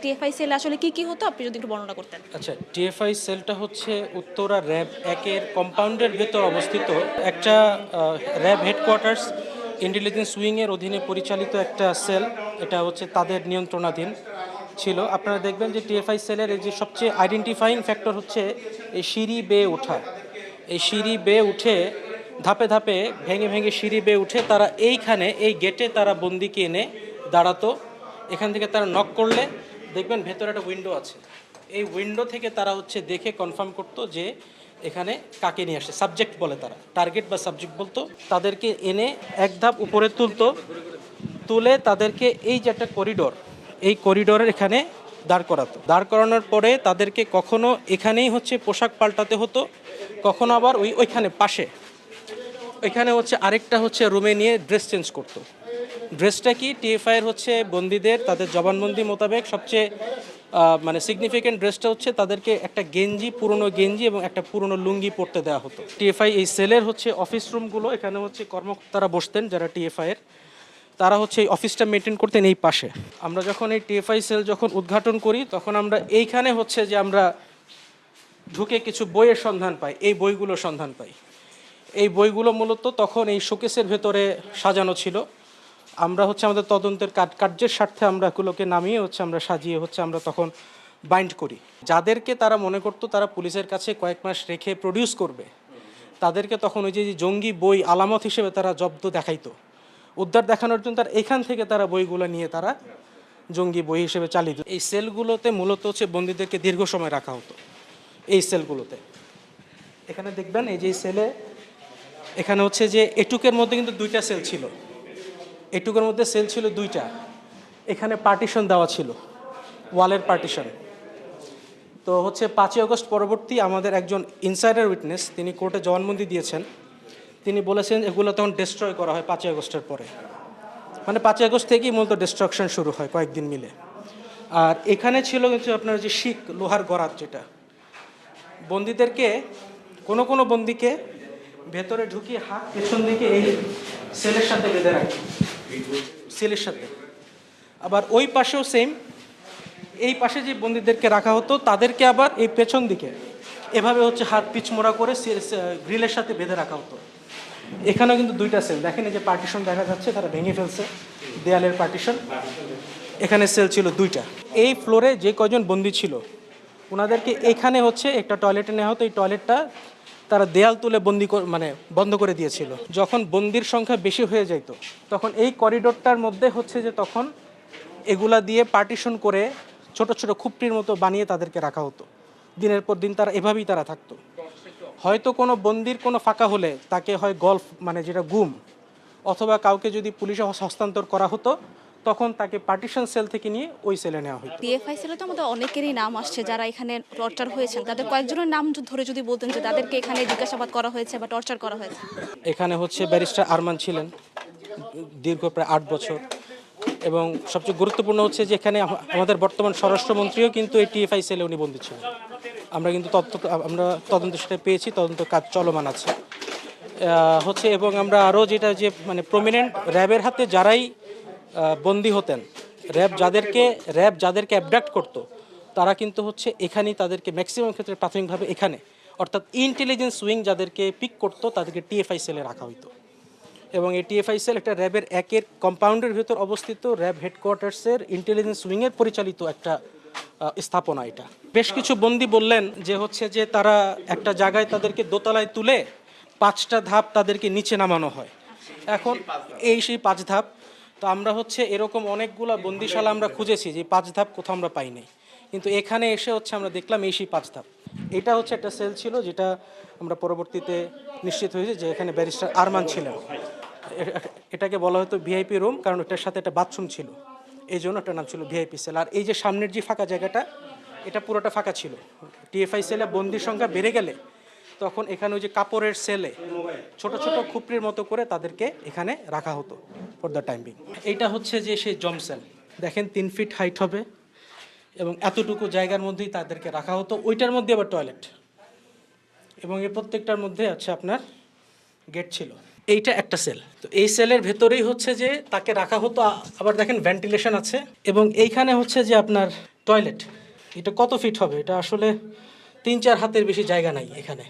TFI সেলে আসলে কি হতো আপনি যদি একটু বর্ণনা করতেন। আচ্ছা, টিএফআই সেলটা হচ্ছে উত্তরা র্যাব একের কম্পাউন্ডের ভেতর অবস্থিত একটা র্যাব হেডকোয়ার্টার্স ইন্টেলিজেন্স উইংয়ের অধীনে পরিচালিত একটা সেল। এটা হচ্ছে তাদের নিয়ন্ত্রণাধীন ছিল। আপনারা দেখবেন যে টিএফআই সেলের এই যে সবচেয়ে আইডেন্টিফাইং ফ্যাক্টর হচ্ছে এই সিঁড়ি বেয়ে ওঠা। এই সিঁড়ি বেয়ে উঠে ধাপে ধাপে ভেঙে ভেঙে সিঁড়ি বেয়ে উঠে তারা এইখানে এই গেটে তারা বন্দিকে এনে দাঁড়াতো। এখান থেকে তারা নক করলে দেখবেন ভেতরে একটা উইন্ডো আছে, এই উইন্ডো থেকে তারা হচ্ছে দেখে কনফার্ম করতো যে এখানে কাকে নিয়ে আসে, সাবজেক্ট বলে তারা, টার্গেট বা সাবজেক্ট বলতো। তাদেরকে এনে এক ধাপ উপরে তুলে তাদেরকে এই যে একটা করিডোর, এই করিডোরের এখানে দাঁড় করাতো। দাঁড় করানোর পরে তাদেরকে কখনো এখানেই হচ্ছে পোশাক পাল্টাতে হতো, কখনো আবার ওইখানে পাশে ওইখানে হচ্ছে আরেকটা হচ্ছে রুমে নিয়ে ড্রেস চেঞ্জ করতো। ড্রেসটা কি টিএফআইয়ের হচ্ছে বন্দীদের তাদের জবানবন্দি মোতাবেক সবচেয়ে মানে সিগনিফিক্যান্ট ড্রেসটা হচ্ছে তাদেরকে একটা গেঞ্জি, পুরনো গেঞ্জি এবং একটা পুরনো লুঙ্গি পরতে দেওয়া হতো। টিএফআই এই সেলের হচ্ছে অফিস রুমগুলো, এখানে হচ্ছে কর্মকর্তারা বসতেন যারা টিএফআইয়ের, তারা হচ্ছে এই অফিসটা মেনটেন করতেন এই পাশে। আমরা যখন এই টিএফআই সেল যখন উদ্ঘাটন করি তখন আমরা এইখানে হচ্ছে যে আমরা ঢুকে কিছু বইয়ের সন্ধান পাই, এই বইগুলোর সন্ধান পাই। এই বইগুলো মূলত তখন এই শোকেসের ভেতরে সাজানো ছিল। আমরা হচ্ছে আমাদের তদন্তের কার্যের স্বার্থে আমরা এগুলোকে নামিয়ে হচ্ছে আমরা সাজিয়ে হচ্ছে আমরা তখন বাইন্ড করি। যাদেরকে তারা মনে করতো তারা পুলিশের কাছে কয়েক মাস রেখে প্রডিউস করবে, তাদেরকে তখন ওই যে জঙ্গি বই আলামত হিসেবে তারা জব্দ দেখাইতো। উদ্ধার দেখানোর জন্য তার এখান থেকে তারা বইগুলো নিয়ে তারা জঙ্গি বই হিসেবে চালিয়ে দিত। এই সেলগুলোতে মূলত হচ্ছে বন্দীদেরকে দীর্ঘ সময় রাখা হতো। এই সেলগুলোতে এখানে দেখবেন এই যে সেলে এখানে হচ্ছে যে এটুকের মধ্যে কিন্তু দুইটা সেল ছিল, এটুকুর মধ্যে সেল ছিল দুইটা। এখানে পার্টিশন দেওয়া ছিল, ওয়ালের পার্টিশন। তো হচ্ছে 5ই আগস্ট পরবর্তী আমাদের একজন ইনসাইডার উইটনেস তিনি কোর্টে জবানবন্দি দিয়েছেন। তিনি বলেছেন এগুলো তখন ডিস্ট্রয় করা হয় 5ই আগস্টের পরে, মানে 5ই আগস্ট থেকেই মূলত ডিস্ট্রাকশন শুরু হয় কয়েকদিন মিলে। আর এখানে ছিল কিন্তু আপনার যে শিক, লোহার গরাদ, যেটা বন্দীদেরকে কোনো বন্দীকে ভেতরে ঢুকিয়ে হাত পেছন দিকে এই সেলের সাথে বেঁধে রাখে, সেলের সাথে। আবার ওই পাশেও সেম, এই পাশে যে বন্দীদেরকে রাখা হতো তাদেরকে আবার এই পেছন দিকে এভাবে হচ্ছে হাত পিছমোড়া করে গ্রিলের সাথে বেঁধে রাখা হতো। এখানেও কিন্তু দুইটা সেল, দেখেন এই যে পার্টিশন দেখা যাচ্ছে, তারা ভেঙে ফেলছে দেয়ালের পার্টিশন। এখানে সেল ছিল দুইটা। এই ফ্লোরে যে কয়জন বন্দী ছিল ওনাদেরকে এখানে হচ্ছে একটা টয়লেটে নেওয়া হতো। এই টয়লেটটা তারা দেয়াল তুলে মানে বন্ধ করে দিয়েছিল। যখন বন্দির সংখ্যা বেশি হয়ে যেত তখন এই করিডোরটার মধ্যে হচ্ছে যে তখন এগুলা দিয়ে পার্টিশন করে ছোট ছোট খুপড়ির মতো বানিয়ে তাদেরকে রাখা হতো। দিনের পর দিন তারা এভাবেই তারা থাকতো। হয়তো কোনো বন্দির কোনো ফাঁকা হলে তাকে হয় গল্ফ, মানে যেটা গুম, অথবা কাউকে যদি পুলিশে হস্তান্তর করা হতো তখন তাকে পার্টিশন সেল থেকে নিয়ে ওই সেলে নেওয়া হতো। টিএফআই সেলে তো আমাদের অনেকেরই নাম আসছে যারা এখানে টর্চার হয়েছেন, তাদের কয়েকজনের নাম ধরে যদি বলতেন যে তাদেরকে এখানে জিজ্ঞাসাবাদ করা হয়েছে বা টর্চার করা হয়েছে। এখানে হচ্ছে ব্যারিস্টার আরমান ছিলেন দীর্ঘ প্রায় 8 বছর, এবং সবচেয়ে গুরুত্বপূর্ণ হচ্ছে যে এখানে আমাদের বর্তমান স্বরাষ্ট্রমন্ত্রীও কিন্তু এই টিএফআই সেলে উনি বন্দী ছিলেন। আমরা কিন্তু আমরা তদন্ত সেটা পেয়েছি, তদন্ত কাজ চলমান আছে হচ্ছে। এবং আমরা আরও যেটা যে মানে প্রমিনেন্ট র্যাবের হাতে যারাই বন্দী হতেন, র্যাব যাদেরকে অ্যাবডাক্ট করতো তারা কিন্তু হচ্ছে এখানেই তাদেরকে ম্যাক্সিমাম ক্ষেত্রে প্রাথমিকভাবে এখানে, অর্থাৎ ইন্টেলিজেন্স উইং যাদেরকে পিক করতো তাদেরকে টিএফআই সেলে রাখা হতো। এবং এই টিএফআই সেল একটা র্যাবের একের কম্পাউন্ডের ভেতর অবস্থিত র্যাব হেডকোয়ার্টার্সের ইন্টেলিজেন্স উইংয়ের পরিচালিত একটা স্থাপনা। এটা বেশ কিছু বন্দী বললেন যে হচ্ছে যে তারা একটা জায়গায় তাদেরকে দোতলায় তুলে 5টা ধাপ তাদেরকে নিচে নামানো হয়। এখন এই সেই 5 ধাপ। তো আমরা হচ্ছে এরকম অনেকগুলা বন্দিশালা আমরা খুঁজেছি যে 5 ধাপ কোথাও আমরা পাইনি, কিন্তু এখানে এসে হচ্ছে আমরা দেখলাম এই সেই 5 ধাপ। এটা হচ্ছে একটা সেল ছিল যেটা আমরা পরবর্তীতে নিশ্চিত হয়েছে যে এখানে ব্যারিস্টার আরমান ছিলেন। এটাকে বলা হতো ভিআইপি রুম, কারণ এটার সাথে একটা বাথরুম ছিল, এই জন্য এটার নাম ছিল ভিআইপি সেল। আর এই যে সামনের যে ফাঁকা জায়গাটা, এটা পুরোটা ফাঁকা ছিল। টিএফআই সেলে বন্দির সংখ্যা বেড়ে গেলে তখন এখানে ওই যে কাপড়ের সেলে ছোট ছোট খুপড়ির মতো করে তাদেরকে এখানে রাখা হতো ফর দ্য টাইম বিং। এইটা হচ্ছে যে সেই জম সেল, দেখেন 3 ফিট হাইট হবে এবং এতটুকু জায়গার মধ্যেই তাদেরকে রাখা হতো। ওইটার মধ্যে আবার টয়লেট, এবং এই প্রত্যেকটার মধ্যে আছে আপনার গেট ছিল। এইটা একটা সেল। তো এই সেলের ভেতরেই হচ্ছে যে তাকে রাখা হতো। আবার দেখেন ভেন্টিলেশন আছে, এবং এইখানে হচ্ছে যে আপনার টয়লেট। এটা কত ফিট হবে? এটা আসলে 3-4 হাতের বেশি জায়গা নাই এখানে।